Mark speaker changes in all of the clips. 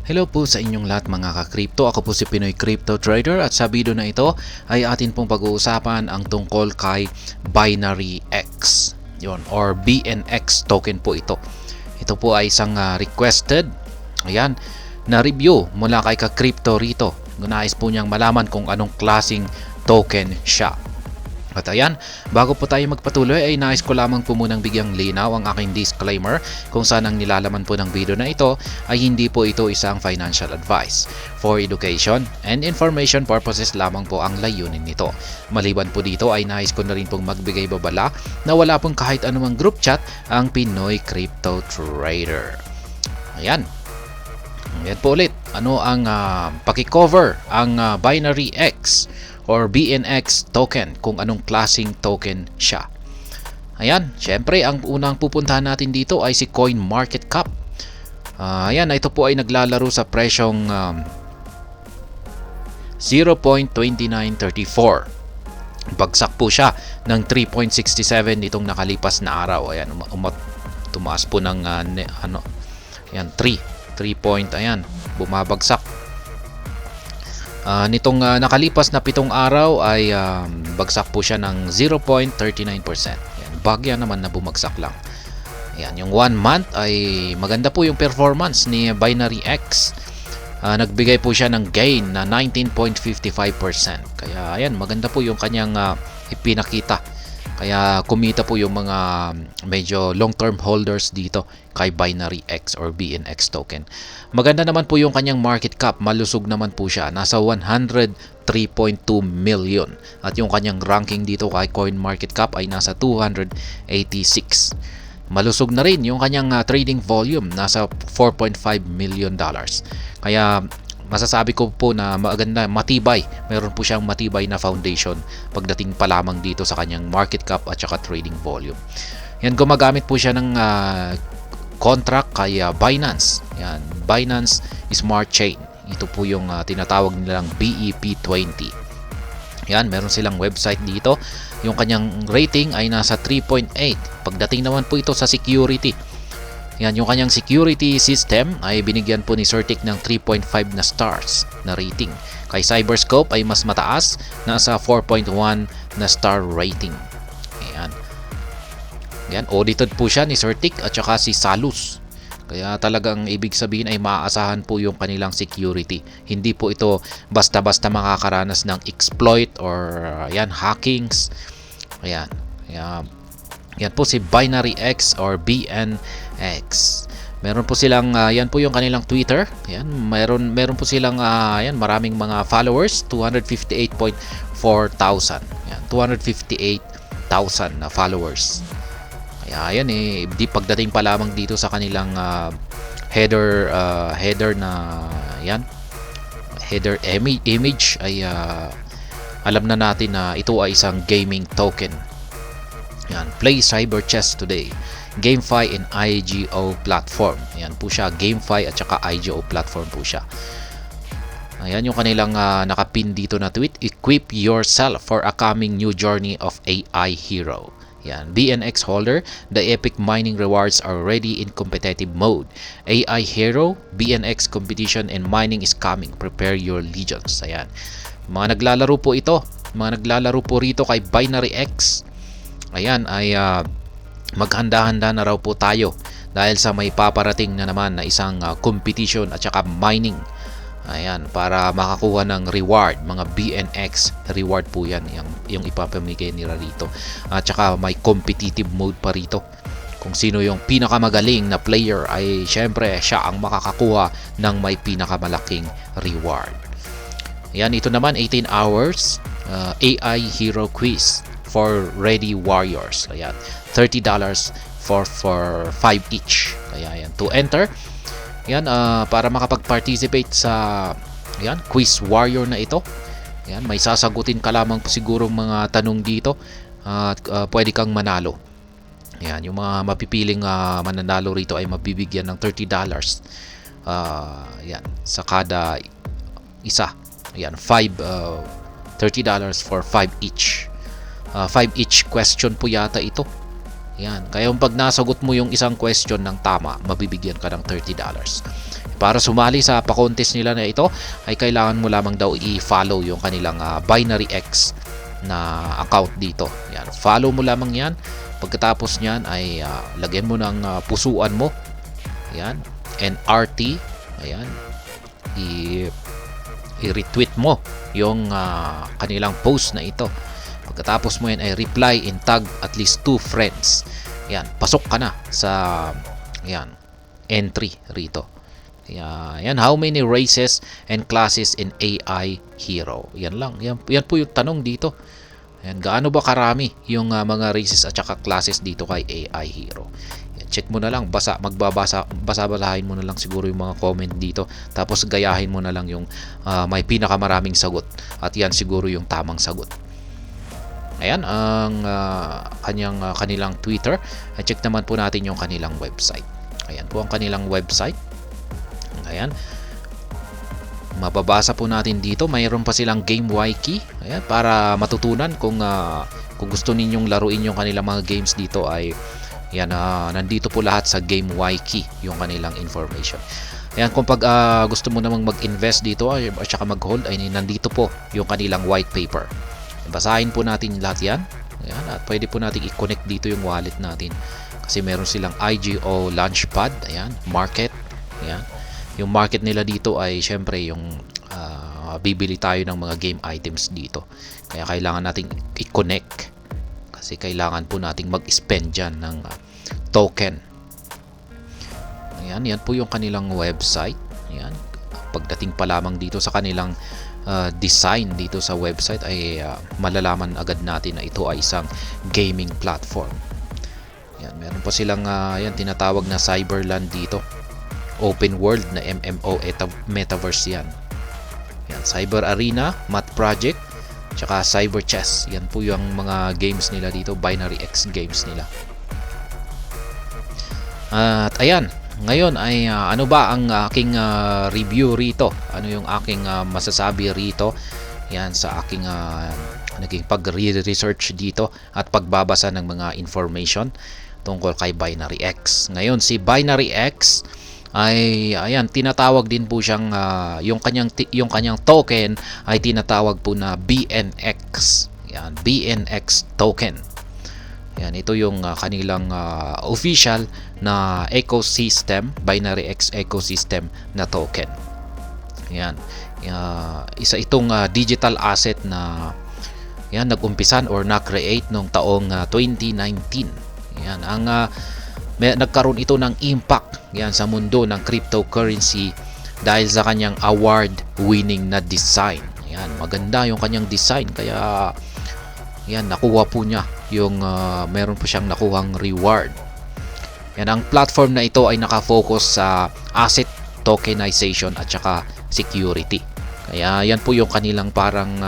Speaker 1: Hello po sa inyong lahat mga ka-crypto. Ako po si Pinoy Crypto Trader at sa video na ito ay atin pong pag-uusapan ang tungkol kay Binary X. Yon or BNX token po ito. Ito po ay isang requested na review mula kay ka-crypto rito. Nais po niyang malaman kung anong klasing token siya. At ayan, bago po tayo magpatuloy ay nais ko lamang po munang bigyang linaw ang aking disclaimer kung saan ang nilalaman po ng video na ito ay hindi po ito isang financial advice. For education and information purposes lamang po ang layunin nito. Maliban po dito ay nais ko na rin pong magbigay babala na wala pong kahit anumang group chat ang Pinoy Crypto Trader. Ayan. Ayan po ulit. Ano ang paki-cover ang Binary X or BNX token, kung anong klaseng token siya. Ayan, syempre ang unang pupuntahan natin dito ay si CoinMarketCap. Ayan, ito po ay naglalaro sa presyong 0.2934. Bagsak po siya ng 3.67 nitong nakalipas na araw. Ayan, tumaas po ng ayan, 3 point, ayan, bumabagsak. Nitong nakalipas na 7 araw ay bagsak po siya ng 0.39%. Ayan, bagya naman na bumagsak lang. Ayan, yung 1 month ay maganda po yung performance ni Binary X. Nagbigay po siya ng gain na 19.55%. Kaya ayan, maganda po yung kanyang ipinakita. Kaya kumita po yung mga medyo long-term holders dito kay Binary X or BNX token. Maganda naman po yung kanyang market cap. Malusog naman po siya. Nasa 103.2 million. At yung kanyang ranking dito kay CoinMarketCap ay nasa 286. Malusog na rin yung kanyang trading volume. Nasa 4.5 million dollars. Kaya masasabi ko po na maganda, matibay. Meron po siyang matibay na foundation pagdating pa lamang dito sa kanyang market cap at saka trading volume. Yan, gumagamit po siya ng contract kay Binance. Yan, Binance Smart Chain. Ito po yung tinatawag nilang BEP20. Yan, meron silang website dito. Yung kanyang rating ay nasa 3.8. Pagdating naman po ito sa security, yan, yung kanyang security system ay binigyan po ni Certic ng 3.5 na stars na rating. Kay Cyberscope ay mas mataas, nasa 4.1 na star rating. Ayan. Yan, audited po siya ni Certic at saka si Salus. Kaya talagang ibig sabihin ay maaasahan po yung kanilang security. Hindi po ito basta-basta makakaranas ng exploit or hackings. Ayan. Yan po si Binary X or BNX. Meron po silang yan po yung kanilang Twitter. Yan, meron po silang maraming mga followers, 258.4 thousand. Yan, 258,000 na followers. Kaya yan di pagdating pa lamang dito sa kanilang header na yan, header image ay alam na natin na ito ay isang gaming token. Yan, play cyber chess today. GameFi and IGO platform. Ayan po siya, GameFi at saka IGO platform po siya. Ayan yung kanilang nakapin dito na tweet. Equip yourself for a coming new journey of AI hero. Yan, BNX holder, the epic mining rewards are ready in competitive mode. AI hero, BNX competition and mining is coming. Prepare your legions. Ayan. Mga naglalaro po ito. Mga naglalaro po rito kay Binary X. Ayan ay maghanda-handa na raw po tayo dahil sa may paparating na naman na isang competition at saka mining. Ayan, para makakuha ng reward, mga BNX reward po yan, yung ipapamigay nila rito. At saka may competitive mode pa rito. Kung sino yung pinakamagaling na player ay syempre siya ang makakakuha ng may pinakamalaking reward. Ayan, ito naman 18 hours AI hero quiz for ready warriors. Ayan, $30 for 5 each. Kaya yan, to enter yan, para makapag-participate sa yan, quiz warrior na ito. Yan, may sasagutin ka lamang siguro mga tanong dito at pwede kang manalo. Yan, yung mga mapipiling mananalo rito ay mabibigyan ng $30 yan, sa kada isa. Yan, $30 for 5 each. 5 each question po yata ito. Yan. Kaya pag nasagot mo yung isang question ng tama, mabibigyan ka ng $30. para sumali sa pa-contest nila na ito ay kailangan mo lamang daw i-follow yung kanilang Binary X na account dito. Yan, follow mo lamang yan. Pagkatapos niyan ay lagyan mo ng pusuan mo. Yan, NRT. Ayan, i-retweet mo yung kanilang post na ito. Pagkatapos mo yan ay reply and tag at least 2 friends. Yan, pasok ka na sa entry rito. Yan, how many races and classes in AI Hero? Yan lang. Yan po yung tanong dito. Yan, gaano ba karami yung mga races at saka classes dito kay AI Hero? Yan, check mo na lang, basa-basahin mo na lang siguro yung mga comment dito. Tapos gayahin mo na lang yung may pinakamaraming sagot. At yan siguro yung tamang sagot. Ayan ang kanilang Twitter. Check naman po natin yung kanilang website. Ayan po ang kanilang website. Ayan. Mababasa po natin dito. Mayroon pa silang Game Wiki. Ayan, para matutunan kung gusto ninyong laruin yung kanilang mga games dito ay yan, nandito po lahat sa Game Wiki yung kanilang information. Ayan, kung pag gusto mo namang mag-invest dito at saka mag-hold ay nandito po yung kanilang white paper. Basahin po natin lahat yan. Ayan, at pwede po natin i-connect dito yung wallet natin. Kasi meron silang IGO Launchpad. Ayan, market. Ayan. Yung market nila dito ay syempre yung bibili tayo ng mga game items dito. Kaya kailangan nating i-connect. Kasi kailangan po nating mag-spend dyan ng token. Ayan, yan po yung kanilang website. Ayan. Pagdating pa lamang dito sa kanilang design dito sa website ay malalaman agad natin na ito ay isang gaming platform. Yan, meron pa silang yan tinatawag na Cyberland dito. Open world na MMO metaverse yan. Yan, Cyber Arena, Math Project, tsaka Cyber Chess. Yan po yung mga games nila dito, Binary X games nila. At ayan, ngayon ay ano ba ang aking review rito? Ano yung aking masasabi rito? Yan sa aking naging pag-research dito at pagbabasa ng mga information tungkol kay Binary X. Ngayon si Binary X ay ayan, tinatawag din po siyang yung kanyang token ay tinatawag po na BNX. Yan, BNX token. Yan, ito yung kanilang official na ecosystem, Binary X ecosystem na token. Yan. Isa itong digital asset na yan nag-umpisan or na-create noong taong 2019. Yan, ang nagkaroon ito ng impact yan sa mundo ng cryptocurrency dahil sa kanyang award-winning na design. Yan, maganda yung kanyang design kaya yan, nakuha po niya yung meron po siyang nakuhang reward. Yan, ang platform na ito ay nakafocus sa asset tokenization at saka security. Kaya yan po yung kanilang parang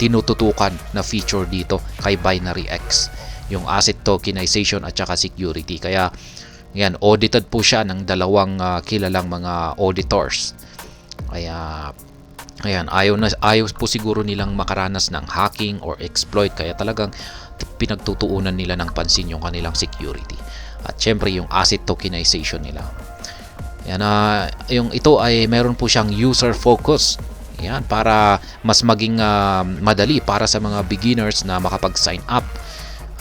Speaker 1: tinututukan na feature dito kay Binary X, yung asset tokenization at saka security. Kaya yan, audited po siya ng dalawang kilalang mga auditors. Kaya ayan, ayaw po siguro nilang makaranas ng hacking or exploit, kaya talagang pinagtutuunan nila ng pansin yung kanilang security. At syempre yung asset tokenization nila. Yan, yung ito ay meron po siyang user focus. Yan, para mas maging madali para sa mga beginners na makapag-sign up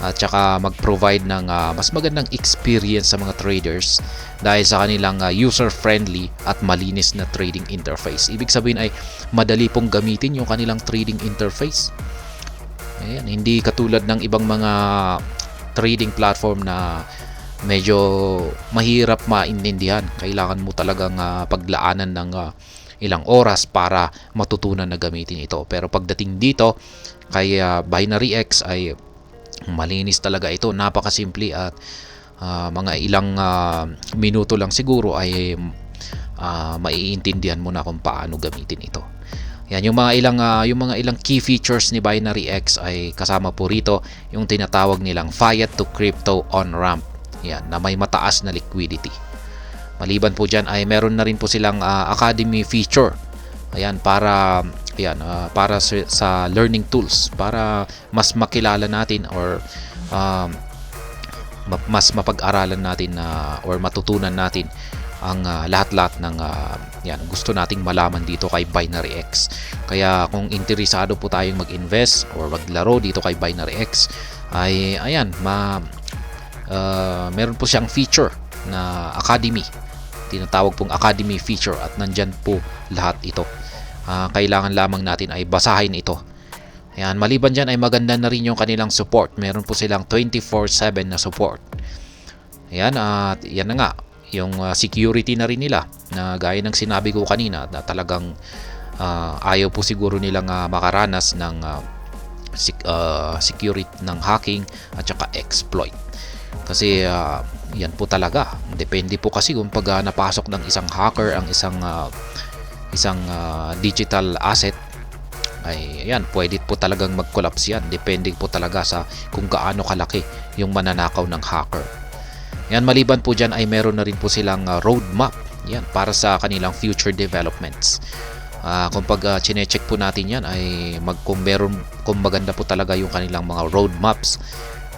Speaker 1: at saka mag-provide ng mas magandang experience sa mga traders dahil sa kanilang user-friendly at malinis na trading interface. Ibig sabihin ay madali pong gamitin yung kanilang trading interface. Ayan, hindi katulad ng ibang mga trading platform na medyo mahirap maintindihan. Kailangan mo talagang paglaanan ng ilang oras para matutunan na gamitin ito. Pero pagdating dito kay Binary X ay malinis talaga ito, napakasimple at mga ilang minuto lang siguro ay maiintindihan mo na kung paano gamitin ito. Yan, yung mga ilang key features ni Binary X ay kasama po rito yung tinatawag nilang fiat to crypto on-ramp. Yan, na may mataas na liquidity. Maliban po diyan ay meron na rin po silang academy feature. Ayan, para sa learning tools para mas makilala natin or mas mapag-aralan natin or matutunan natin ang lahat-lahat ng yan gusto nating malaman dito kay Binary X. Kaya kung interesado po tayong mag-invest or maglaro dito kay Binary X, ay ayan, meron po siyang feature na academy, tinatawag pong academy feature, at nandyan po lahat ito. Kailangan lamang natin ay basahin ito. Ayan, maliban dyan ay maganda na rin yung kanilang support. Meron po silang 24/7 na support. Ayan, at yan na nga, yung security na rin nila, na gaya ng sinabi ko kanina, na talagang ayaw po siguro nilang makaranas ng security ng hacking at saka exploit. Kasi yan po talaga, depende po kasi kung pag napasok ng isang hacker ang isang digital asset, ay yan, pwede po talagang mag-collapse yan. Depende po talaga sa kung gaano kalaki yung mananakaw ng hacker. Yan, maliban po dyan ay meron na rin po silang roadmap yan para sa kanilang future developments. Kung pag chine-check po natin yan ay kung maganda po talaga yung kanilang mga roadmaps,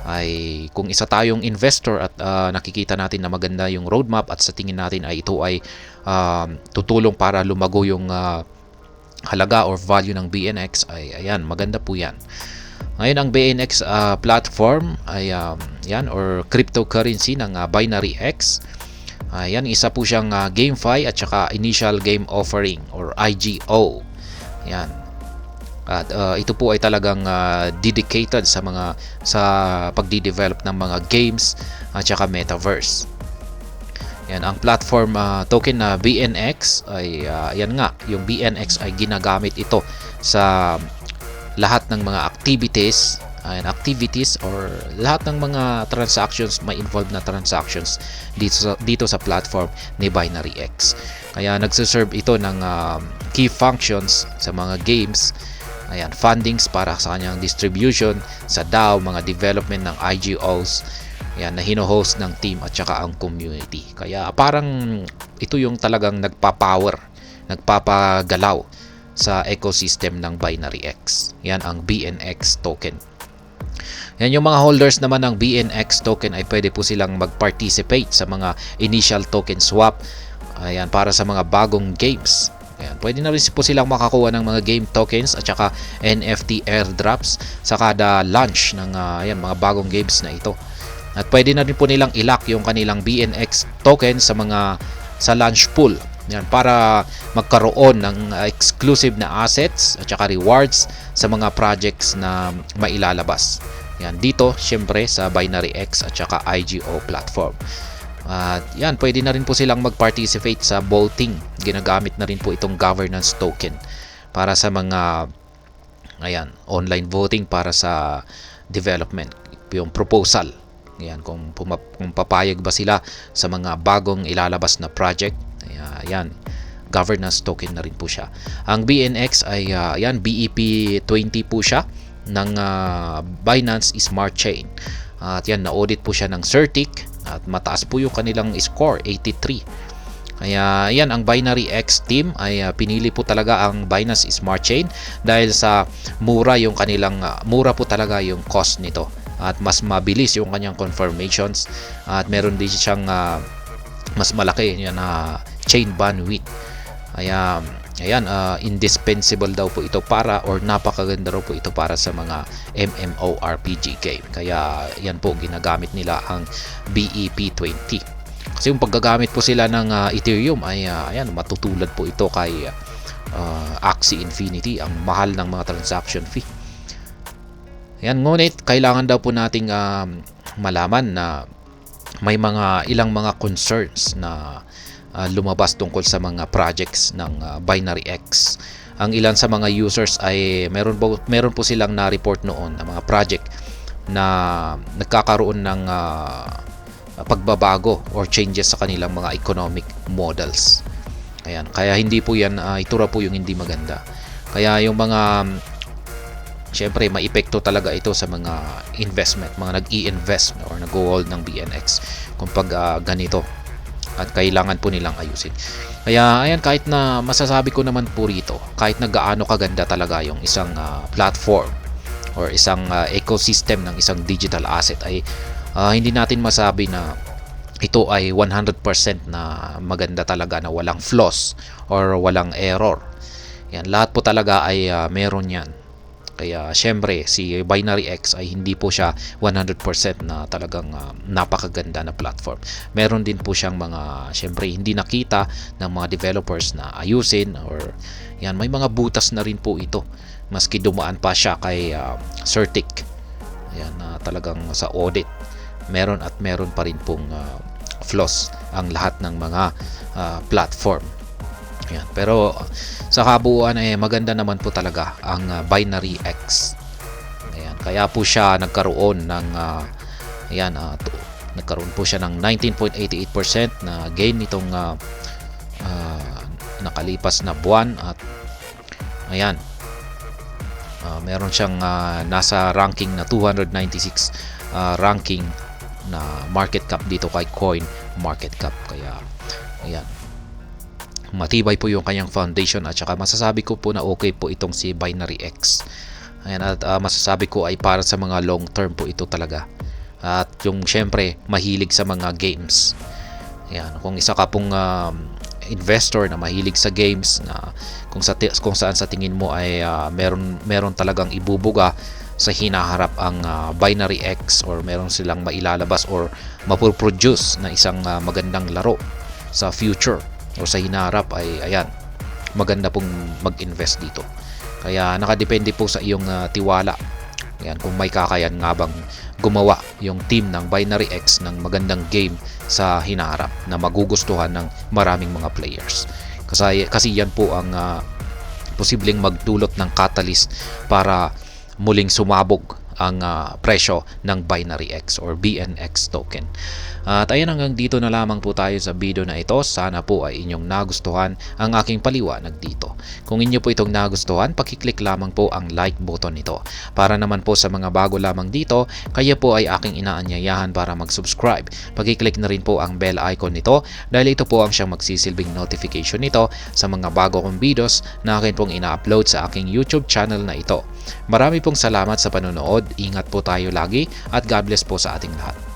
Speaker 1: ay kung isa tayong investor at nakikita natin na maganda yung roadmap at sa tingin natin ay ito ay tutulong para lumago yung halaga or value ng BNX, ay ayan, maganda po yan. Ngayon, ang BNX platform ay yan, or cryptocurrency ng Binary X. Yan, isa po siyang GameFi at saka Initial Game Offering or IGO. Yan. At ito po ay talagang dedicated sa pagdi-develop ng mga games at saka metaverse. Yan, ang platform token na BNX ay yan nga, yung BNX ay ginagamit ito sa lahat ng mga activities or lahat ng mga transactions, may involved na transactions dito sa platform ni Binary X. Kaya nagse-serve ito ng key functions sa mga games. Ayan, fundings para sa kanyang distribution sa DAO, mga development ng IGOs, yan, na hino-host ng team at saka ang community. Kaya parang ito yung talagang nagpapagalaw sa ecosystem ng Binary X. Yan ang BNX token. Yan, yung mga holders naman ng BNX token ay pwede po silang mag-participate sa mga initial token swap. Ayan, para sa mga bagong games. Ayan, pwede na rin po silang makakuha ng mga game tokens at saka NFT airdrops sa kada launch ng ayan, mga bagong games na ito. At pwede na rin po nilang ilock yung kanilang BNX token sa launch pool. Yan, para magkaroon ng exclusive na assets at saka rewards sa mga projects na mailalabas. Yan, dito syempre sa Binary X at saka IGO platform. At yan, pwede na rin po silang mag-participate sa voting. Ginagamit na rin po itong governance token para sa mga ayan, online voting para sa development, yung proposal. Ayan, kung papayag ba sila sa mga bagong ilalabas na project. Ayan, governance token na rin po siya. Ang BNX ay ayan, BEP20 po siya ng Binance Smart Chain. At yan, na-audit po siya ng CertiK at mataas po yung kanilang score, 83. Kaya yan, ang Binary X team ay pinili po talaga ang Binance Smart Chain dahil sa mura po talaga yung cost nito. At mas mabilis yung kanyang confirmations at meron din siyang mas malaki na chain bandwidth. Kaya ayan, indispensable daw po ito or napakaganda raw po ito para sa mga MMORPG game. Kaya yan po, ginagamit nila ang BEP20. Kasi yung paggagamit po sila ng Ethereum ay ayan, matutulad po ito kay Axie Infinity, ang mahal ng mga transaction fee. Yan, ngunit kailangan daw po nating malaman na may ilang mga concerns na lumabas tungkol sa mga projects ng Binary X. Ang ilan sa mga users ay meron po silang na-report noon na mga project na nagkakaroon ng pagbabago or changes sa kanilang mga economic models. Ayan, kaya hindi po yan, ito ra po yung hindi maganda. Kaya yung mga syempre, may epekto talaga ito sa mga investment, mga nag-i-invest or nag-hold ng BNX kung pag ganito, at kailangan po nilang ayusin. Kaya ayan, kahit na masasabi ko naman po rito, kahit na gaano kaganda talaga yung isang platform or isang ecosystem ng isang digital asset, ay hindi natin masabi na ito ay 100% na maganda talaga, na walang flaws or walang error. Yan, lahat po talaga ay meron yan. Kaya syempre si Binary X ay hindi po siya 100% na talagang napakaganda na platform. Meron din po siyang mga syempre hindi nakita ng mga developers na ayusin, or yan, may mga butas na rin po ito maski dumaan pa siya kay Certic. Yan, talagang sa audit meron at meron pa rin pong flaws ang lahat ng mga platform. Yan. Pero sa kabuuan ay maganda naman po talaga ang Binary X. Ayan. Kaya po siya nagkaroon ng nagkaroon po siya ng 19.88% na gain nitong nakalipas na buwan, at ayan, meron siyang nasa ranking na 296 ranking na market cap dito kay Coin Market Cap. Kaya ayan, matibay po yung kanyang foundation, at saka masasabi ko po na okay po itong si Binary X. Ayan, at masasabi ko ay para sa mga long term po ito talaga. At yung syempre mahilig sa mga games. Ayan, kung isa ka pong investor na mahilig sa games, na kung saan sa tingin mo ay meron talagang ibubuga sa hinaharap ang Binary X, or meron silang mailalabas or mapuproduce na isang magandang laro sa future o sa hinaharap, ay ayan, maganda pong mag-invest dito. Kaya nakadepende po sa iyong tiwala. Ayan, kung may kakayan nga bang gumawa yung team ng Binary X ng magandang game sa hinaharap na magugustuhan ng maraming mga players. Kasi yan po ang posibleng magdulot ng catalyst para muling sumabog ang presyo ng Binary X or BNX token. At ayan, hanggang dito na lamang po tayo sa video na ito. Sana po ay inyong nagustuhan ang aking paliwanag dito. Kung inyo po itong nagustuhan, pakiclick lamang po ang like button nito. Para naman po sa mga bago lamang dito, kaya po ay aking inaanyayahan para mag-subscribe. Pakiclick na rin po ang bell icon nito, dahil ito po ang siyang magsisilbing notification nito sa mga bago kong videos na akin pong ina-upload sa aking YouTube channel na ito. Marami pong salamat sa panonood. Ingat po tayo lagi, at God bless po sa ating lahat.